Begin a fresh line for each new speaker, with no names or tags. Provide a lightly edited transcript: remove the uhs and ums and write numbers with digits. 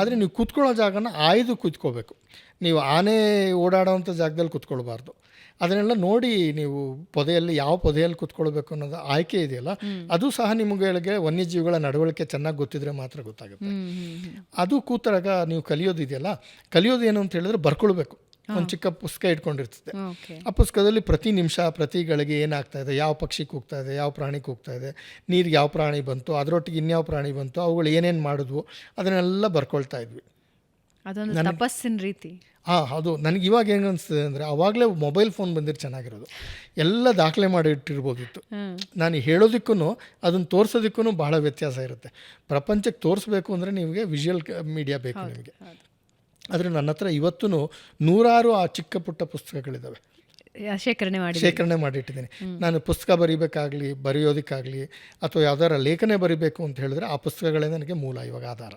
ಆದರೆ ನೀವು ಕೂತ್ಕೊಳ್ಳೋ ಜಾಗನ ಆಯ್ದು ಕೂತ್ಕೋಬೇಕು. ನೀವು ಆನೆ ಓಡಾಡೋವಂಥ ಜಾಗದಲ್ಲಿ ಕೂತ್ಕೊಳ್ಬಾರ್ದು. ಅದನ್ನೆಲ್ಲ ನೋಡಿ ನೀವು ಪೊದೆಯಲ್ಲಿ ಯಾವ ಪೊದೆಯಲ್ಲಿ ಕೂತ್ಕೊಳ್ಬೇಕು ಅನ್ನೋದು ಆಯ್ಕೆ ಇದೆಯಲ್ಲ, ಅದು ಸಹ ನಿಮಗೆ ವನ್ಯಜೀವಿಗಳ ನಡವಳಿಕೆ ಚೆನ್ನಾಗಿ ಗೊತ್ತಿದ್ರೆ ಮಾತ್ರ ಗೊತ್ತಾಗುತ್ತೆ. ಅದು ಕೂತಾಗ ನೀವು ಕಲಿಯೋದಿದೆಯಲ್ಲ, ಕಲಿಯೋದು ಏನು ಅಂತ ಹೇಳಿದ್ರೆ ಬರ್ಕೊಳ್ಬೇಕು. ಒಂದು ಚಿಕ್ಕ ಪುಸ್ತಕ ಇಟ್ಕೊಂಡಿರ್ತದೆ. ಆ ಪುಸ್ತಕದಲ್ಲಿ ಪ್ರತಿ ನಿಮಿಷ ಪ್ರತಿ ಗಳಿಗೆ ಏನಾಗ್ತಾ ಇದೆ, ಯಾವ ಪಕ್ಷಿ ಕೂಗ್ತಾ ಇದೆ, ಯಾವ ಪ್ರಾಣಿ ಕೂಗ್ತಾ ಇದೆ, ನೀರಿಗೆ ಯಾವ ಪ್ರಾಣಿ ಬಂತು, ಅದರೊಟ್ಟಿಗೆ ಇನ್ಯಾವ ಪ್ರಾಣಿ ಬಂತು, ಅವುಗಳು ಏನೇನು ಮಾಡಿದ್ವು, ಅದನ್ನೆಲ್ಲ ಬರ್ಕೊಳ್ತಾ ಇದ್ವಿ.
ಅದೊಂದು ತಪಸ್ಸಿನ ರೀತಿ.
ಅದು ನನಗೆ ಇವಾಗ ಹೆಂಗೆ ಅನಿಸ್ತದೆ ಅಂದರೆ, ಅವಾಗಲೇ ಮೊಬೈಲ್ ಫೋನ್ ಬಂದಿರೋ ಚೆನ್ನಾಗಿರೋದು, ಎಲ್ಲ ದಾಖಲೆ ಮಾಡಿ ಇಟ್ಟಿರ್ಬೋದಿತ್ತು. ನಾನು ಹೇಳೋದಕ್ಕೂ ಅದನ್ನು ತೋರಿಸೋದಕ್ಕೂ ಬಹಳ ವ್ಯತ್ಯಾಸ ಇರುತ್ತೆ. ಪ್ರಪಂಚಕ್ಕೆ ತೋರಿಸ್ಬೇಕು ಅಂದರೆ ನಿಮಗೆ ವಿಜುವಲ್ ಮೀಡಿಯಾ ಬೇಕು ನಿಮಗೆ. ಆದರೆ ನನ್ನ ಹತ್ರ ಇವತ್ತೂ 100 ಆ ಚಿಕ್ಕ ಪುಟ್ಟ ಪುಸ್ತಕಗಳಿದ್ದಾವೆ, ಶೇಖರಣೆ ಮಾಡಿಟ್ಟಿದ್ದೀನಿ. ನಾನು ಪುಸ್ತಕ ಬರೀಬೇಕಾಗಲಿ, ಬರೆಯೋದಕ್ಕಾಗಲಿ ಅಥವಾ ಯಾವ್ದಾರ ಲೇಖನೆ ಬರೀಬೇಕು ಅಂತ ಹೇಳಿದ್ರೆ ಆ ಪುಸ್ತಕಗಳೇ ನನಗೆ ಮೂಲ ಇವಾಗ ಆಧಾರ.